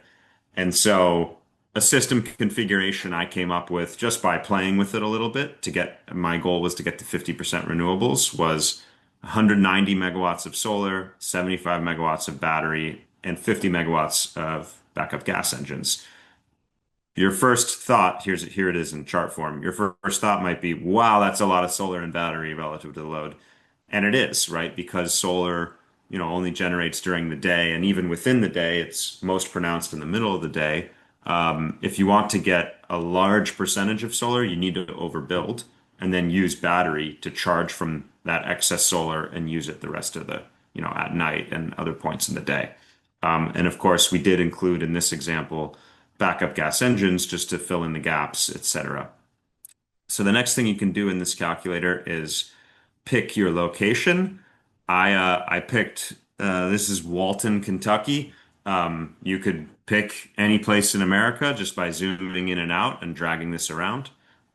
And so a system configuration I came up with just by playing with it a little bit my goal was to get to 50% renewables, was 190 megawatts of solar, 75 megawatts of battery, and 50 megawatts of backup gas engines. Your first thought, here it is in chart form. Your first thought might be, wow, that's a lot of solar and battery relative to the load. And it is, right? Because solar, only generates during the day, and even within the day, it's most pronounced in the middle of the day. If you want to get a large percentage of solar, you need to overbuild and then use battery to charge from that excess solar and use it the rest of the, at night and other points in the day. And of course, we did include in this example backup gas engines just to fill in the gaps, etc. So the next thing you can do in this calculator is pick your location. I picked this is Walton, Kentucky. You could pick any place in America just by zooming in and out and dragging this around.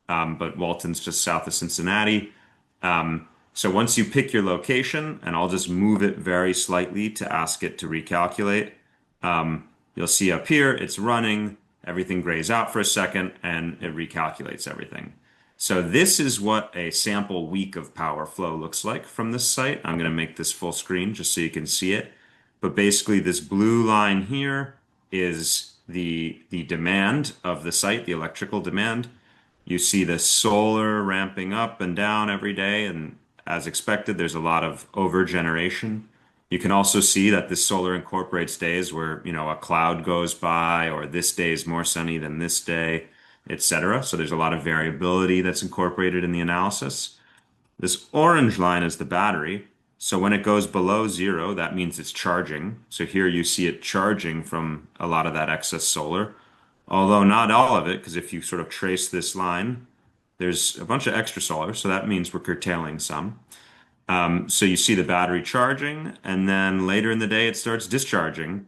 But Walton's just south of Cincinnati. So once you pick your location, and I'll just move it very slightly to ask it to recalculate, you'll see up here it's running, everything grays out for a second, and it recalculates everything. So this is what a sample week of power flow looks like from this site. I'm going to make this full screen just so you can see it. But basically this blue line here is the demand of the site, the electrical demand. You see the solar ramping up and down every day, and as expected, there's a lot of over generation. You can also see that this solar incorporates days where, a cloud goes by, or this day is more sunny than this day, etc. So there's a lot of variability that's incorporated in the analysis. This orange line is the battery. So when it goes below zero, that means it's charging. So here you see it charging from a lot of that excess solar, although not all of it, because if you sort of trace this line, there's a bunch of extra solar. So that means we're curtailing some. So you see the battery charging, and then later in the day, it starts discharging.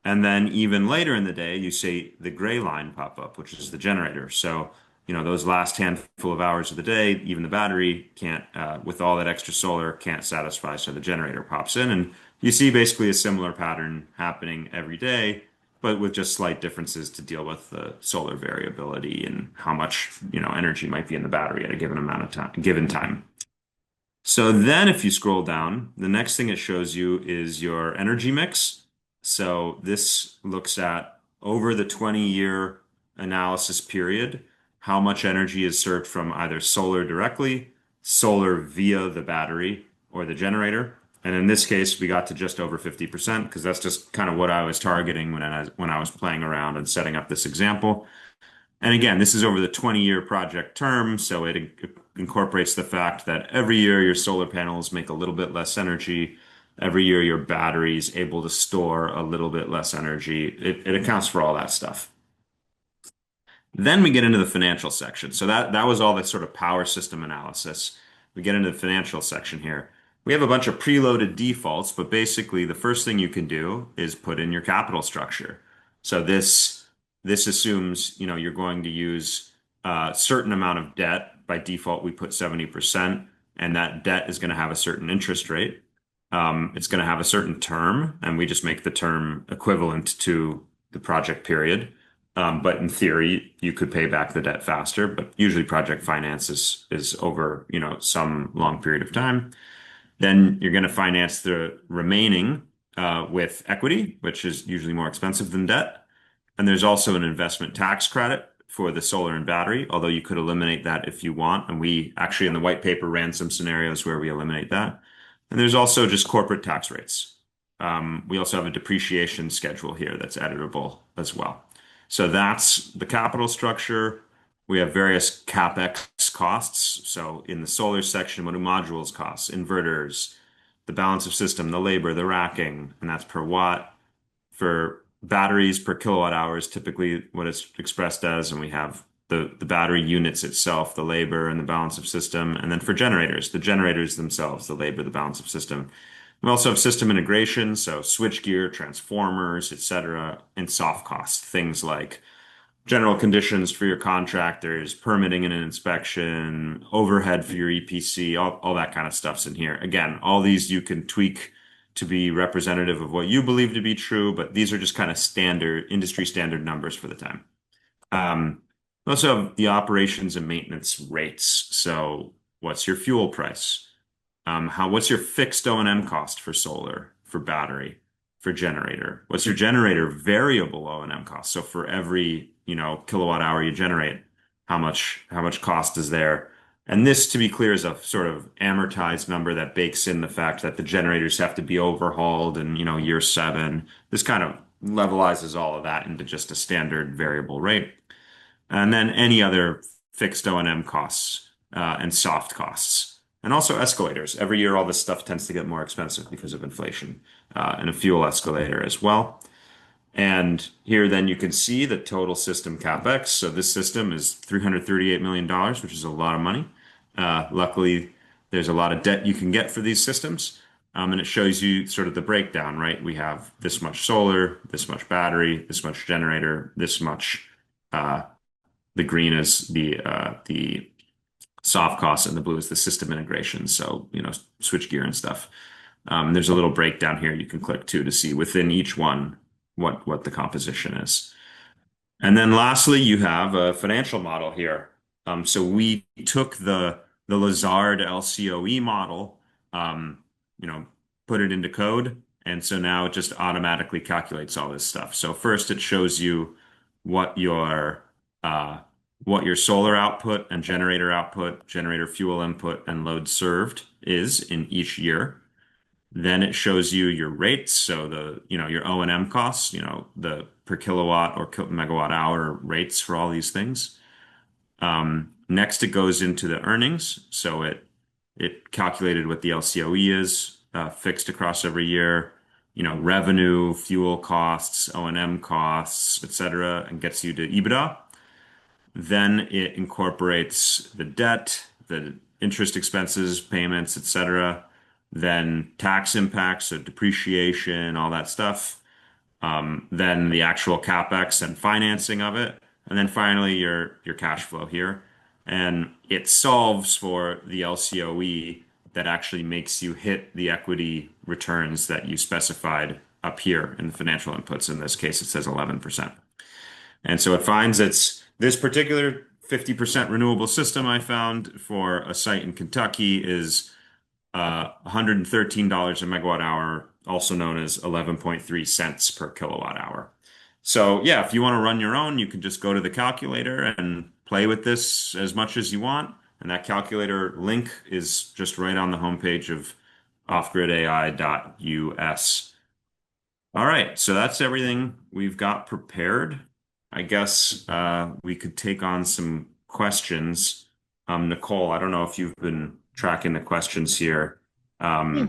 And then even later in the day, you see the gray line pop up, which is the generator. So, those last handful of hours of the day, even the battery can't, with all that extra solar, can't satisfy. So the generator pops in and you see basically a similar pattern happening every day, but with just slight differences to deal with the solar variability and how much, energy might be in the battery at a given amount of time, given time. So then if you scroll down, the next thing it shows you is your energy mix. So this looks at over the 20-year analysis period, how much energy is served from either solar directly, solar via the battery or the generator. And in this case, we got to just over 50% because that's just kind of what I was targeting when I was playing around and setting up this example. And again, this is over the 20-year project term, so it incorporates the fact that every year your solar panels make a little bit less energy. Every year your battery is able to store a little bit less energy. It accounts for all that stuff. Then we get into the financial section. So that was all the sort of power system analysis. We get into the financial section here. We have a bunch of preloaded defaults, but basically the first thing you can do is put in your capital structure. So this assumes, you're going to use a certain amount of debt. By default, we put 70%, and that debt is going to have a certain interest rate. It's going to have a certain term, and we just make the term equivalent to the project period. But in theory, you could pay back the debt faster, but usually project finance is over, some long period of time. Then you're going to finance the remaining with equity, which is usually more expensive than debt. And there's also an investment tax credit for the solar and battery, although you could eliminate that if you want. And we actually in the white paper ran some scenarios where we eliminate that. And there's also just corporate tax rates. We also have a depreciation schedule here that's editable as well. So that's the capital structure. We have various CapEx costs. So in the solar section, what do modules cost? Inverters, the balance of system, the labor, the racking, and that's per watt. For batteries per kilowatt hour is typically what it's expressed as, and we have the battery units itself, the labor and the balance of system. And then for generators, the generators themselves, the labor, the balance of system. We also have system integration, so switchgear, transformers, etc., and soft costs, things like general conditions for your contractors, permitting and an inspection, overhead for your EPC, all that kind of stuff's in here. Again, all these you can tweak to be representative of what you believe to be true, but these are just kind of standard, industry standard numbers for the time. We also have the operations and maintenance rates. So what's your fuel price? What's your fixed O&M cost for solar, for battery, for generator? What's your generator variable O&M cost? So for every, kilowatt hour you generate, how much cost is there? And this, to be clear, is a sort of amortized number that bakes in the fact that the generators have to be overhauled in, year 7. This kind of levelizes all of that into just a standard variable rate. And then any other fixed O&M costs and soft costs. And also escalators. Every year, all this stuff tends to get more expensive because of inflation, and a fuel escalator as well. And here then you can see the total system CapEx. So this system is $338 million, which is a lot of money. Luckily, there's a lot of debt you can get for these systems. And it shows you sort of the breakdown, right? We have this much solar, this much battery, this much generator, this much, the green is the soft costs and the blue is the system integration. So, switchgear and stuff. There's a little breakdown here you can click to see within each one what the composition is. And then lastly, you have a financial model here. So we took the Lazard LCOE model, put it into code. And so now it just automatically calculates all this stuff. So first it shows you what your solar output and generator output, generator fuel input, and load served is in each year. Then it shows you your rates, so your O&M costs, the per kilowatt or megawatt hour rates for all these things. Next, it goes into the earnings, so it calculated what the LCOE is, fixed across every year, revenue, fuel costs, O&M costs, etc., and gets you to EBITDA. Then it incorporates the debt, the interest expenses, payments, etc. Then tax impacts, so depreciation, all that stuff. Then the actual CapEx and financing of it. And then finally your cash flow here. And it solves for the LCOE that actually makes you hit the equity returns that you specified up here in the financial inputs. In this case, it says 11%. And so it finds it's this particular 50% renewable system I found for a site in Kentucky is $113 a megawatt hour, also known as 11.3 cents per kilowatt hour. So yeah, if you want to run your own, you can just go to the calculator and play with this as much as you want. And that calculator link is just right on the homepage of offgridai.us. All right, so that's everything we've got prepared. I guess we could take on some questions. Nicole, I don't know if you've been tracking the questions here.
Yeah.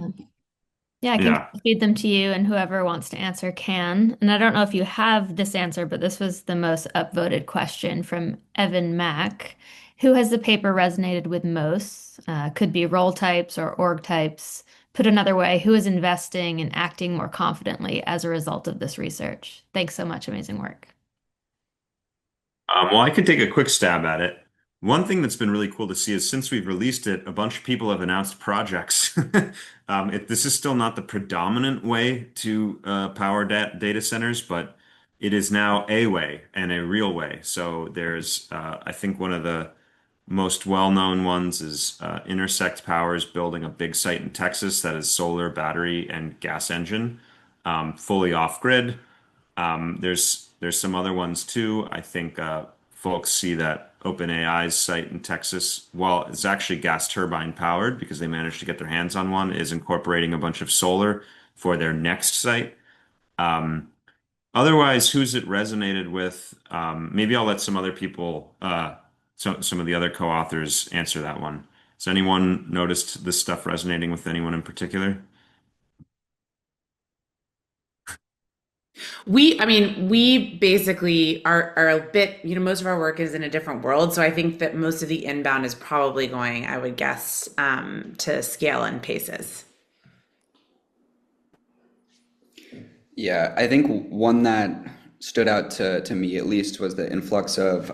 Yeah, I can
Yeah.
feed them to you, and whoever wants to answer can. And I don't know if you have this answer, but this was the most upvoted question from Evan Mack. Who has the paper resonated with most? Could be role types or org types. Put another way, who is investing and acting more confidently as a result of this research? Thanks so much. Amazing work.
Well, I could take a quick stab at it. One thing that's been really cool to see is since we've released it, a bunch of people have announced projects. This is still not the predominant way to power data centers, but it is now a way and a real way. So there's, I think one of the most well-known ones is Intersect Power's building a big site in Texas that is solar, battery, and gas engine, fully off-grid. There's some other ones too. I think folks see that OpenAI's site in Texas, while it's actually gas turbine powered because they managed to get their hands on one, is incorporating a bunch of solar for their next site. Otherwise, who's it resonated with? Maybe I'll let some other people, some of the other co-authors answer that one. Has anyone noticed this stuff resonating with anyone in particular?
We basically are a bit, most of our work is in a different world. So I think that most of the inbound is probably going, I would guess, to scale and paces.
Yeah, I think one that stood out to me at least was the influx of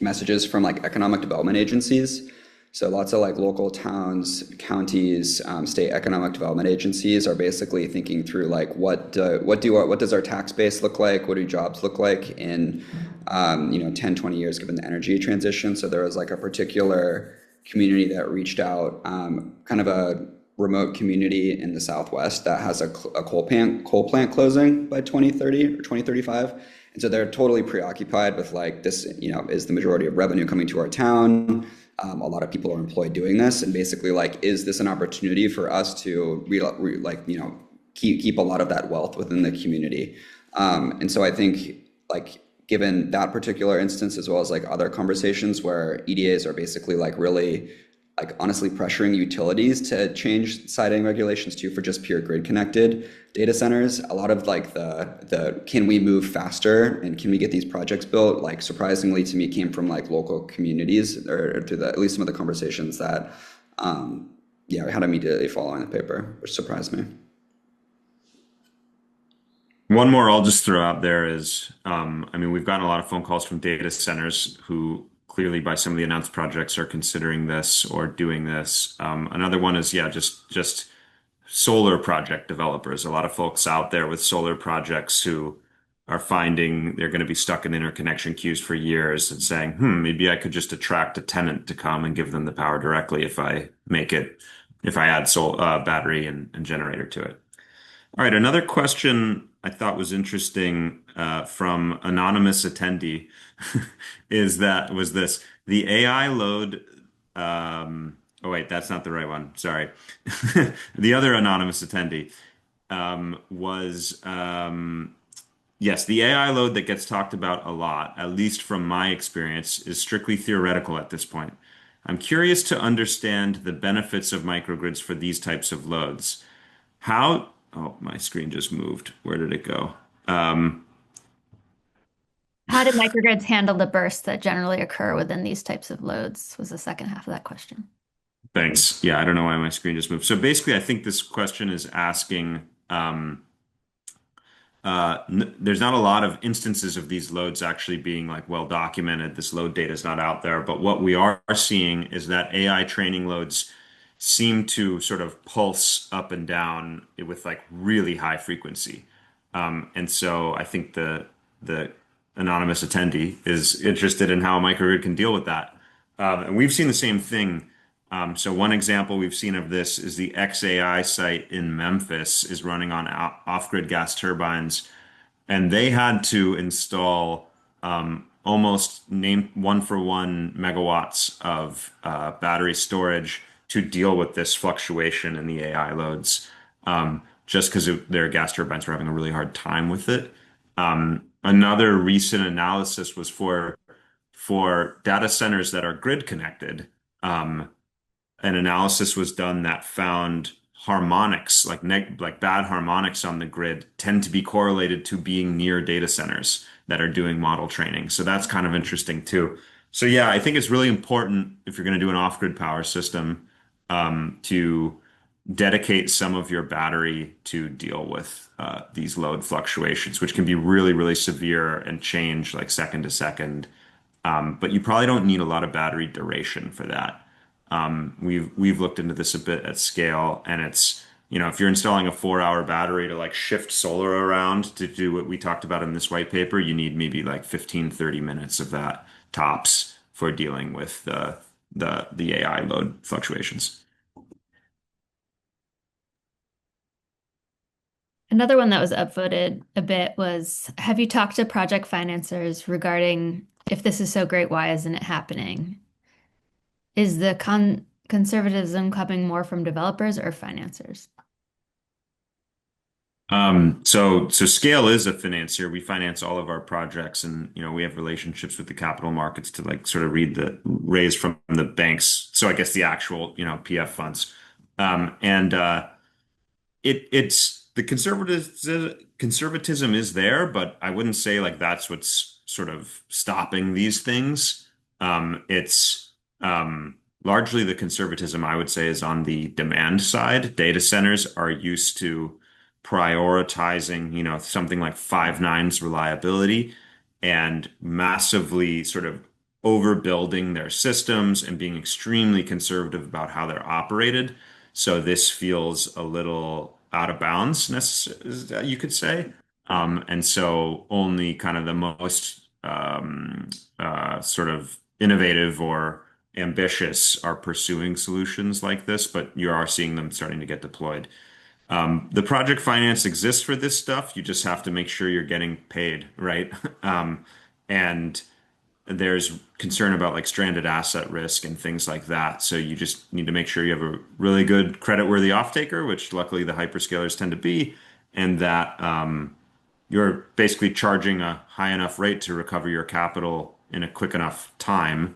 messages from like economic development agencies. So lots of like local towns, counties, state economic development agencies are basically thinking through like what does our tax base look like? What do jobs look like in 10, 20 years given the energy transition? So there was like a particular community that reached out, kind of a remote community in the Southwest that has a coal plant closing by 2030 or 2035. And so they're totally preoccupied with like this, is the majority of revenue coming to our town? A lot of people are employed doing this, and basically like, is this an opportunity for us to keep a lot of that wealth within the community? And so I think like given that particular instance, as well as like other conversations where EDAs are basically like really like honestly pressuring utilities to change siting regulations too for just pure grid connected data centers. A lot of like the can we move faster and can we get these projects built, like surprisingly to me came from like local communities or through at least some of the conversations that I had immediately following the paper, which surprised me.
One more I'll just throw out there is, we've gotten a lot of phone calls from data centers who clearly by some of the announced projects are considering this or doing this. Another one is, just solar project developers. A lot of folks out there with solar projects who are finding they're going to be stuck in interconnection queues for years and saying, maybe I could just attract a tenant to come and give them the power directly if I add battery and generator to it. All right, another question I thought was interesting from anonymous attendee was this: the AI load. Oh wait, that's not the right one. Sorry. The other anonymous attendee was yes, the AI load that gets talked about a lot, at least from my experience, is strictly theoretical at this point. I'm curious to understand the benefits of microgrids for these types of loads. Oh, my screen just moved. Where did it go?
How do microgrids handle the bursts that generally occur within these types of loads? Was the second half of that question.
Thanks. Yeah, I don't know why my screen just moved. So basically, I think this question is asking, there's not a lot of instances of these loads actually being like well documented. This load data is not out there, but what we are seeing is that AI training loads seem to sort of pulse up and down with like really high frequency. And so I think the anonymous attendee is interested in how a microgrid can deal with that. And we've seen the same thing. So one example we've seen of this is the XAI site in Memphis is running on off-grid gas turbines, and they had to install almost name 1-for-1 megawatts of battery storage to deal with this fluctuation in the AI loads, just because their gas turbines were having a really hard time with it. Another recent analysis was for data centers that are grid connected. An analysis was done that found harmonics, like bad harmonics on the grid, tend to be correlated to being near data centers that are doing model training. So that's kind of interesting too. So yeah, I think it's really important if you're going to do an off-grid power system, to dedicate some of your battery to deal with these load fluctuations, which can be really, really severe and change like second to second. But you probably don't need a lot of battery duration for that. We've looked into this a bit at scale, and it's, if you're installing a 4-hour battery to like shift solar around to do what we talked about in this white paper, you need maybe like 15-30 minutes of that tops for dealing with the AI load fluctuations.
Another one that was upvoted a bit was, have you talked to project financiers regarding if this is so great, why isn't it happening? Is the conservatism coming more from developers or financiers?
So Scale is a financier. We finance all of our projects, and we have relationships with the capital markets to like sort of raise from the banks. So I guess the actual, PF funds. And it's the conservatism is there, but I wouldn't say like that's what's sort of stopping these things. It's largely the conservatism, I would say, is on the demand side. Data centers are used to prioritizing, something like five nines reliability and massively sort of overbuilding their systems and being extremely conservative about how they're operated. So this feels a little out of bounds, you could say. And so only kind of the most sort of innovative or ambitious are pursuing solutions like this, but you are seeing them starting to get deployed. The project finance exists for this stuff. You just have to make sure you're getting paid, right? And there's concern about like stranded asset risk and things like that. So you just need to make sure you have a really good credit-worthy off-taker, which luckily the hyperscalers tend to be, and that you're basically charging a high enough rate to recover your capital in a quick enough time,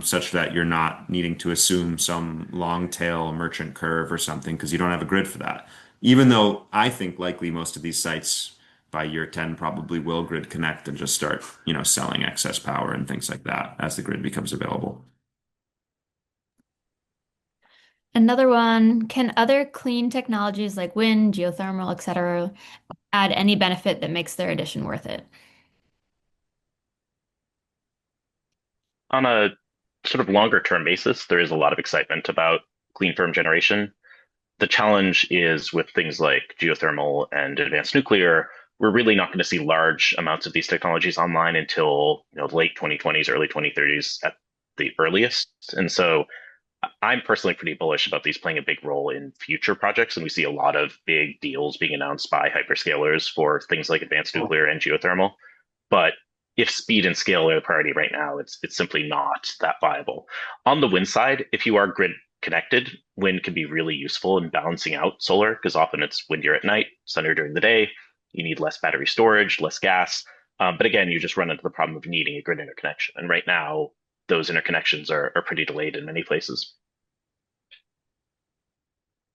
such that you're not needing to assume some long tail merchant curve or something because you don't have a grid for that. Even though I think likely most of these sites by year 10 probably will grid connect and just start, selling excess power and things like that as the grid becomes available.
Another one, can other clean technologies like wind, geothermal, etc., add any benefit that makes their addition worth it?
On a sort of longer term basis, there is a lot of excitement about clean firm generation. The challenge is with things like geothermal and advanced nuclear, we're really not going to see large amounts of these technologies online until late 2020s, early 2030s at the earliest. And so I'm personally pretty bullish about these playing a big role in future projects, and we see a lot of big deals being announced by hyperscalers for things like advanced nuclear and geothermal. But if speed and scale are the priority right now, it's simply not that viable. On the wind side, if you are grid connected, wind can be really useful in balancing out solar because often it's windier at night, sunnier during the day. You need less battery storage, less gas. But again, you just run into the problem of needing a grid interconnection. And right now, those interconnections are pretty delayed in many places.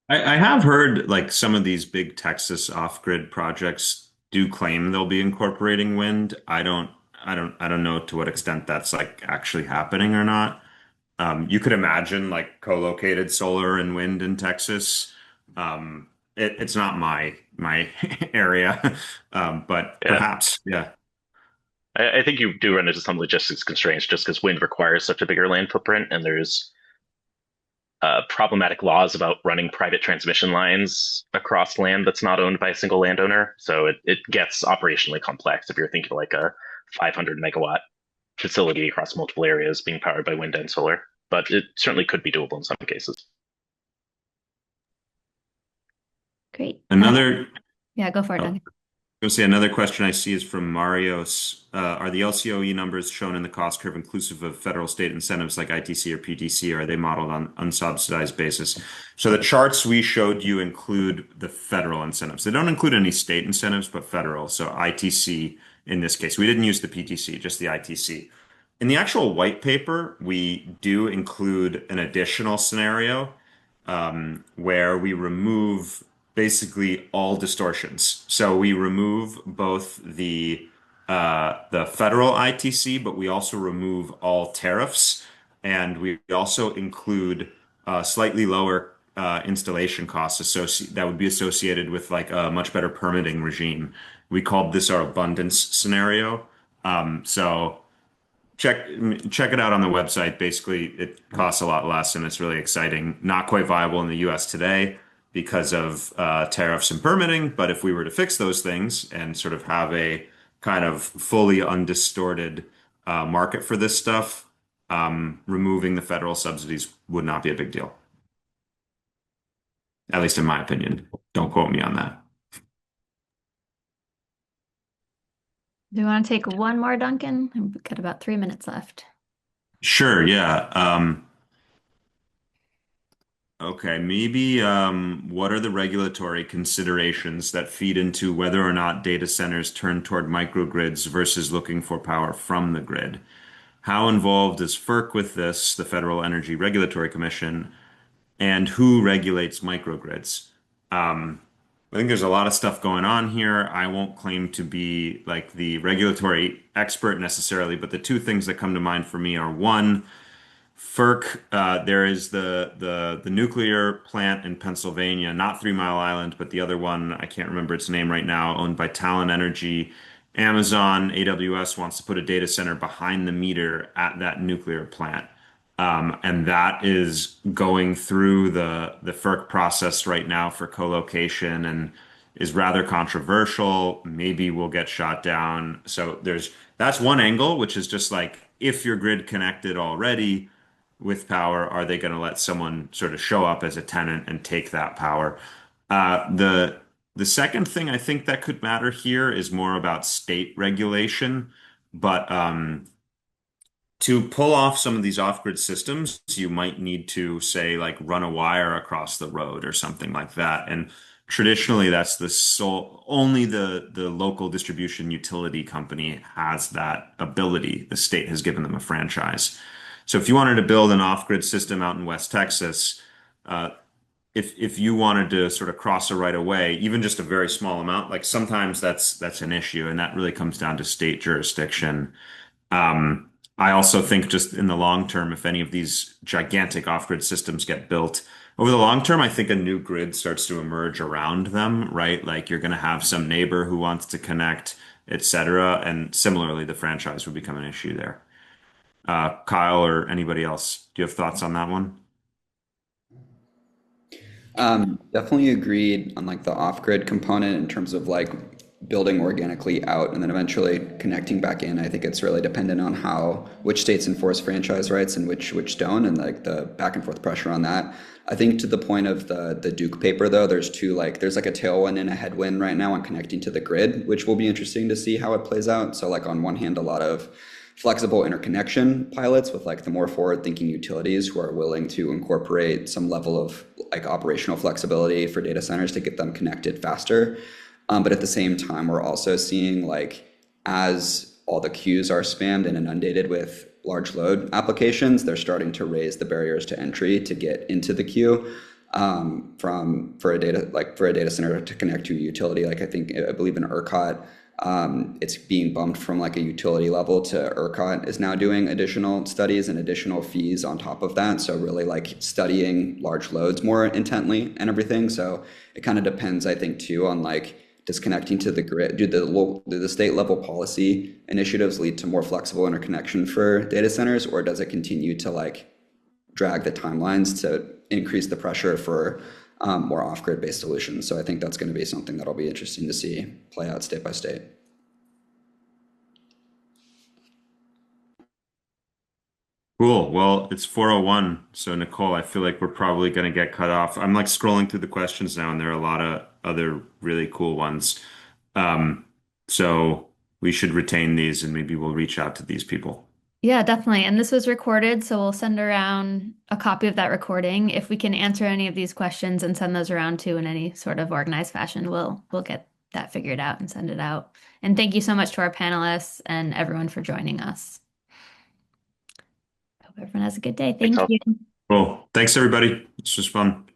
I have heard like some of these big Texas off-grid projects do claim they'll be incorporating wind. I don't know to what extent that's like actually happening or not. You could imagine like co-located solar and wind in Texas. It's not my area, but
Yeah,
perhaps, yeah.
I think you do run into some logistics constraints just because wind requires such a bigger land footprint, and there's problematic laws about running private transmission lines across land that's not owned by a single landowner. So it gets operationally complex if you're thinking like a 500 megawatt facility across multiple areas being powered by wind and solar. But it certainly could be doable in some cases.
Great.
Another,
Yeah, go for it,
oh,
Duncan.
I was going to say another question I see is from Marios. Are the LCOE numbers shown in the cost curve inclusive of federal state incentives like ITC or PTC? Or are they modeled on unsubsidized basis? So the charts we showed you include the federal incentives. They don't include any state incentives, but federal. So ITC in this case. We didn't use the PTC, just the ITC. In the actual white paper, we do include an additional scenario where we remove basically all distortions. So we remove both the federal ITC, but we also remove all tariffs, and we also include slightly lower installation costs that would be associated with like a much better permitting regime. We called this our abundance scenario. So check check it out on the website. Basically, it costs a lot less and it's really exciting. Not quite viable in the US today because of tariffs and permitting, but if we were to fix those things and sort of have a kind of fully undistorted market for this stuff, removing the federal subsidies would not be a big deal. At least in my opinion. Don't quote me on that.
Do you want to take one more, Duncan? We've got about 3 minutes left.
Sure, yeah. Okay, maybe what are the regulatory considerations that feed into whether or not data centers turn toward microgrids versus looking for power from the grid? How involved is FERC with this, the Federal Energy Regulatory Commission, and who regulates microgrids? I think there's a lot of stuff going on here. I won't claim to be like the regulatory expert necessarily, but the two things that come to mind for me are one, FERC, there is the nuclear plant in Pennsylvania, not 3 Mile Island, but the other one, I can't remember its name right now, owned by Talon Energy. Amazon, AWS wants to put a data center behind the meter at that nuclear plant. And that is going through the FERC process right now for co-location and is rather controversial. Maybe will get shot down. So that's one angle, which is just like if you're grid connected already with power, are they going to let someone sort of show up as a tenant and take that power? The second thing I think that could matter here is more about state regulation, but to pull off some of these off-grid systems, you might need to say like run a wire across the road or something like that. And traditionally, that's the sole only the local distribution utility company has that ability. The state has given them a franchise. So if you wanted to build an off-grid system out in West Texas, if you wanted to sort of cross a right of way, even just a very small amount, like sometimes that's an issue, and that really comes down to state jurisdiction. I also think just in the long term, if any of these gigantic off-grid systems get built, over the long term, I think a new grid starts to emerge around them, right? Like you're going to have some neighbor who wants to connect, et cetera. And similarly, the franchise would become an issue there. Kyle or anybody else, do you have thoughts on that one?
Definitely agreed on like the off-grid component in terms of like building organically out and then eventually connecting back in. I think it's really dependent on which states enforce franchise rights and which don't, and like the back and forth pressure on that. I think to the point of the Duke paper though, there's like a tailwind and a headwind right now on connecting to the grid, which will be interesting to see how it plays out. So like on one hand, a lot of flexible interconnection pilots with like the more forward-thinking utilities who are willing to incorporate some level of like operational flexibility for data centers to get them connected faster. But at the same time, we're also seeing like as all the queues are spammed and inundated with large load applications, they're starting to raise the barriers to entry to get into the queue for a data center to connect to a utility. Like I believe in ERCOT, it's being bumped from like a utility level to ERCOT is now doing additional studies and additional fees on top of that. So really like studying large loads more intently and everything. So it kind of depends, I think, too, on like disconnecting to the grid. Do the state level policy initiatives lead to more flexible interconnection for data centers, or does it continue to like drag the timelines to increase the pressure for more off-grid based solutions. So I think that's going to be something that'll be interesting to see play out state by state.
Cool. Well, it's 4:01. So Nicole, I feel like we're probably going to get cut off. I'm like scrolling through the questions now, and there are a lot of other really cool ones. Um, so we should retain these and maybe we'll reach out to these people.
Yeah, definitely. And this was recorded, so we'll send around a copy of that recording. If we can answer any of these questions and send those around too in any sort of organized fashion, we'll get that figured out and send it out. And thank you so much to our panelists and everyone for joining us. Hope everyone has a good day.
Thanks
Thank
all.
you.
Cool. Thanks, everybody. This was fun.